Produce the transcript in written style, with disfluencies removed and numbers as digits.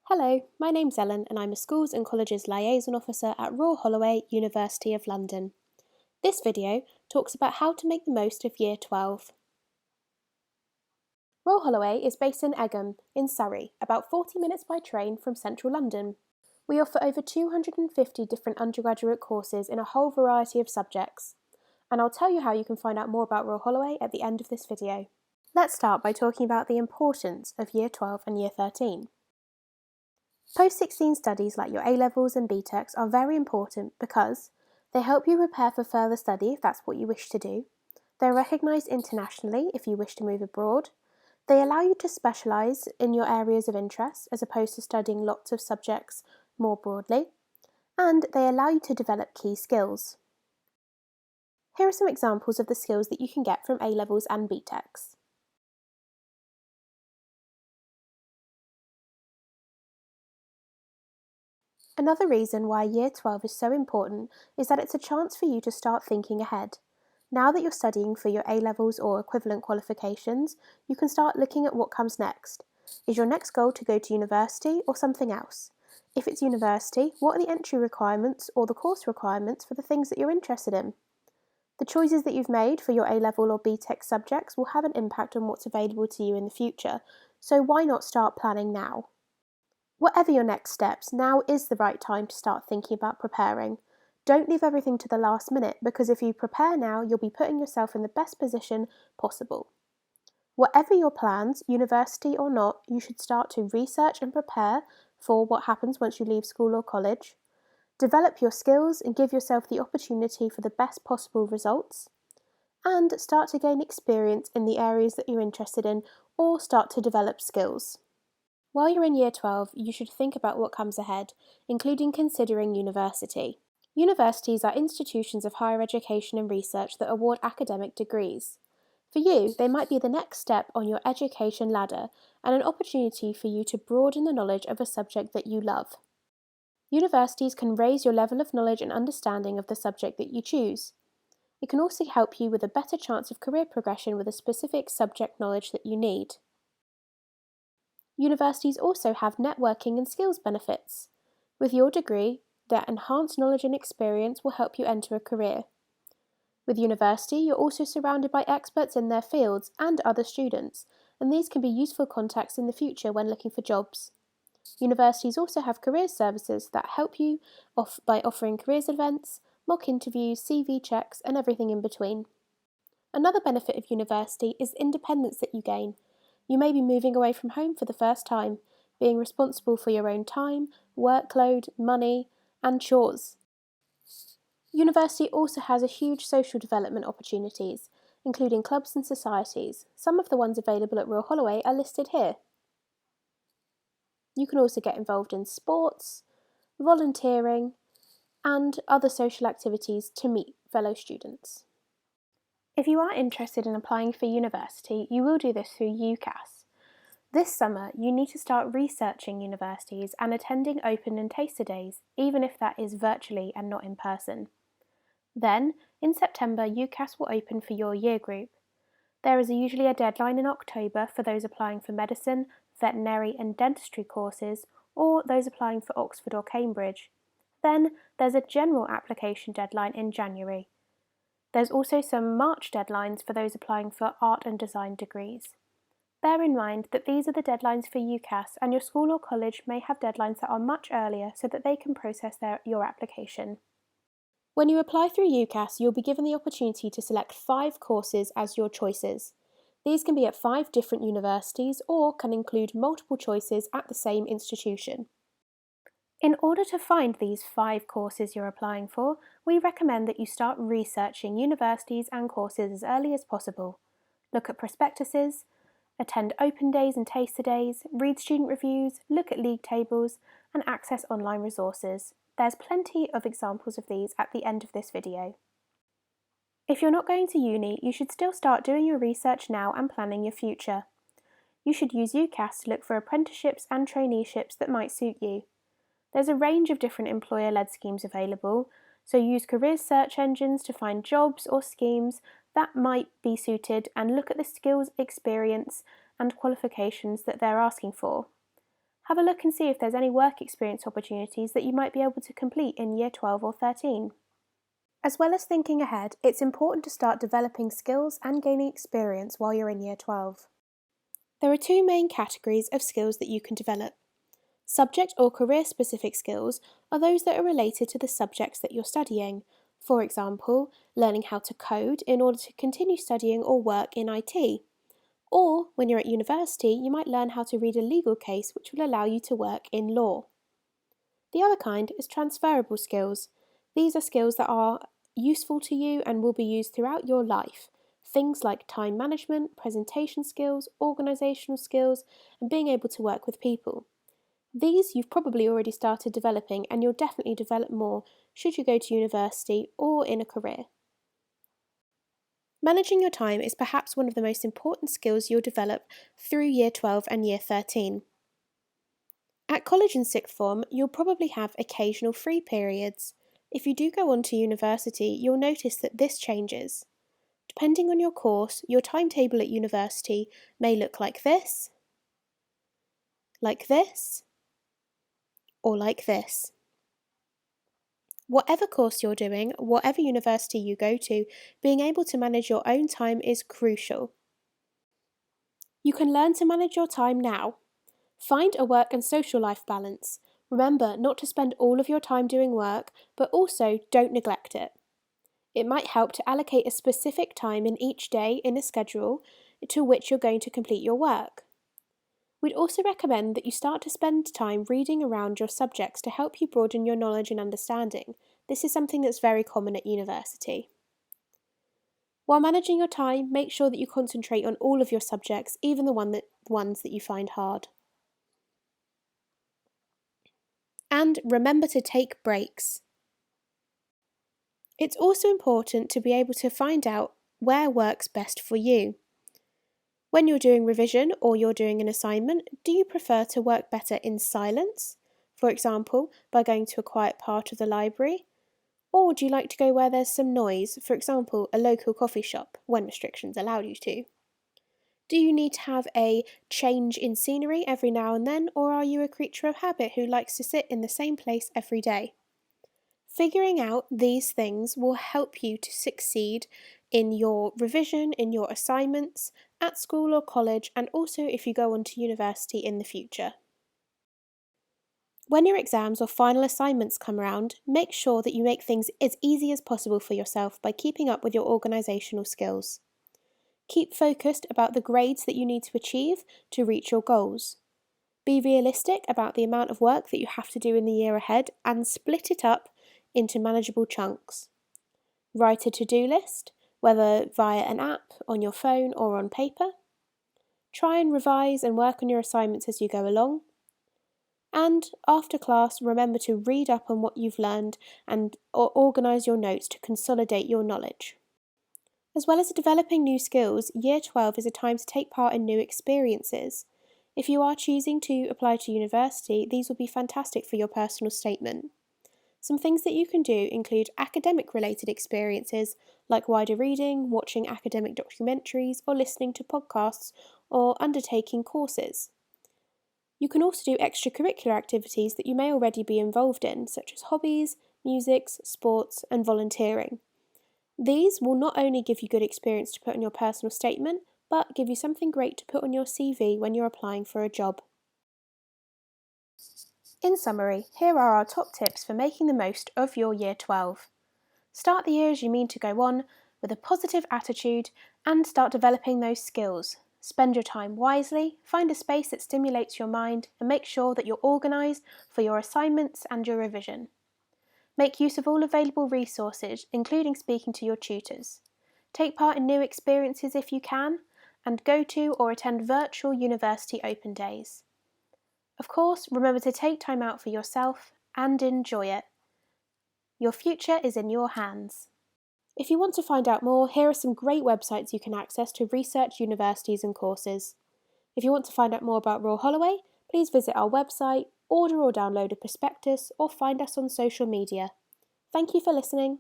Hello, my name's Ellen and I'm a Schools and Colleges Liaison Officer at Royal Holloway, University of London. This video talks about how to make the most of Year 12. Royal Holloway is based in Egham, in Surrey, about 40 minutes by train from central London. We offer over 250 different undergraduate courses in a whole variety of subjects, and I'll tell you how you can find out more about Royal Holloway at the end of this video. Let's start by talking about the importance of Year 12 and Year 13. Post-16 studies like your A-levels and BTecs are very important because they help you prepare for further study if that's what you wish to do. They're recognised internationally if you wish to move abroad. They allow you to specialise in your areas of interest as opposed to studying lots of subjects more broadly. And they allow you to develop key skills. Here are some examples of the skills that you can get from A-levels and BTecs. Another reason why Year 12 is so important is that it's a chance for you to start thinking ahead. Now that you're studying for your A-levels or equivalent qualifications, you can start looking at what comes next. Is your next goal to go to university or something else? If it's university, what are the entry requirements or the course requirements for the things that you're interested in? The choices that you've made for your A-level or BTecs subjects will have an impact on what's available to you in the future, so why not start planning now? Whatever your next steps, now is the right time to start thinking about preparing. Don't leave everything to the last minute, because if you prepare now, you'll be putting yourself in the best position possible. Whatever your plans, university or not, you should start to research and prepare for what happens once you leave school or college. Develop your skills and give yourself the opportunity for the best possible results. And start to gain experience in the areas that you're interested in, or start to develop skills. While you're in Year 12, you should think about what comes ahead, including considering university. Universities are institutions of higher education and research that award academic degrees. For you, they might be the next step on your education ladder and an opportunity for you to broaden the knowledge of a subject that you love. Universities can raise your level of knowledge and understanding of the subject that you choose. It can also help you with a better chance of career progression with a specific subject knowledge that you need. Universities also have networking and skills benefits. With your degree, that enhanced knowledge and experience will help you enter a career. With university, you're also surrounded by experts in their fields and other students, and these can be useful contacts in the future when looking for jobs. Universities also have careers services that help you by offering careers events, mock interviews, CV checks, and everything in between. Another benefit of university is independence that you gain. You may be moving away from home for the first time, being responsible for your own time, workload, money, and chores. University also has a huge social development opportunities, including clubs and societies. Some of the ones available at Royal Holloway are listed here. You can also get involved in sports, volunteering, and other social activities to meet fellow students. If you are interested in applying for university, you will do this through UCAS. This summer, you need to start researching universities and attending open and taster days, even if that is virtually and not in person. Then, in September, UCAS will open for your year group. There is usually a deadline in October for those applying for medicine, veterinary and dentistry courses, or those applying for Oxford or Cambridge. Then, there's a general application deadline in January. There's also some March deadlines for those applying for art and design degrees. Bear in mind that these are the deadlines for UCAS, and your school or college may have deadlines that are much earlier so that they can process your application. When you apply through UCAS, you'll be given the opportunity to select 5 courses as your choices. These can be at 5 different universities or can include multiple choices at the same institution. In order to find these 5 courses you're applying for, we recommend that you start researching universities and courses as early as possible. Look at prospectuses, attend open days and taster days, read student reviews, look at league tables, and access online resources. There's plenty of examples of these at the end of this video. If you're not going to uni, you should still start doing your research now and planning your future. You should use UCAS to look for apprenticeships and traineeships that might suit you. There's a range of different employer-led schemes available, so use career search engines to find jobs or schemes that might be suited and look at the skills, experience and qualifications that they're asking for. Have a look and see if there's any work experience opportunities that you might be able to complete in Year 12 or 13. As well as thinking ahead, it's important to start developing skills and gaining experience while you're in Year 12. There are two main categories of skills that you can develop. Subject or career-specific skills are those that are related to the subjects that you're studying. For example, learning how to code in order to continue studying or work in IT. Or, when you're at university, you might learn how to read a legal case which will allow you to work in law. The other kind is transferable skills. These are skills that are useful to you and will be used throughout your life. Things like time management, presentation skills, organisational skills, and being able to work with people. These you've probably already started developing, and you'll definitely develop more should you go to university or in a career. Managing your time is perhaps one of the most important skills you'll develop through Year 12 and Year 13. At college and sixth form, you'll probably have occasional free periods. If you do go on to university, you'll notice that this changes. Depending on your course, your timetable at university may look like this, or like this. Whatever course you're doing, whatever university you go to, being able to manage your own time is crucial. You can learn to manage your time now. Find a work and social life balance. Remember not to spend all of your time doing work, but also don't neglect it. It might help to allocate a specific time in each day in a schedule to which you're going to complete your work. We'd also recommend that you start to spend time reading around your subjects to help you broaden your knowledge and understanding. This is something that's very common at university. While managing your time, make sure that you concentrate on all of your subjects, even the ones that you find hard. And remember to take breaks. It's also important to be able to find out where works best for you. When you're doing revision or you're doing an assignment, do you prefer to work better in silence, for example, by going to a quiet part of the library? Or do you like to go where there's some noise, for example, a local coffee shop, when restrictions allow you to? Do you need to have a change in scenery every now and then, or are you a creature of habit who likes to sit in the same place every day? Figuring out these things will help you to succeed in your revision, in your assignments, at school or college, and also if you go on to university in the future. When your exams or final assignments come around, make sure that you make things as easy as possible for yourself by keeping up with your organisational skills. Keep focused about the grades that you need to achieve to reach your goals. Be realistic about the amount of work that you have to do in the year ahead and split it up into manageable chunks. Write a to-do list, whether via an app, on your phone or on paper. Try and revise and work on your assignments as you go along. And after class, remember to read up on what you've learned and organise your notes to consolidate your knowledge. As well as developing new skills, Year 12 is a time to take part in new experiences. If you are choosing to apply to university, these will be fantastic for your personal statement. Some things that you can do include academic-related experiences like wider reading, watching academic documentaries, or listening to podcasts, or undertaking courses. You can also do extracurricular activities that you may already be involved in, such as hobbies, music, sports, and volunteering. These will not only give you good experience to put on your personal statement, but give you something great to put on your CV when you're applying for a job. In summary, here are our top tips for making the most of your Year 12. Start the year as you mean to go on, with a positive attitude, and start developing those skills. Spend your time wisely, find a space that stimulates your mind, and make sure that you're organised for your assignments and your revision. Make use of all available resources, including speaking to your tutors. Take part in new experiences if you can, and go to or attend virtual university open days. Of course, remember to take time out for yourself and enjoy it. Your future is in your hands. If you want to find out more, here are some great websites you can access to research universities and courses. If you want to find out more about Royal Holloway, please visit our website, order or download a prospectus, or find us on social media. Thank you for listening.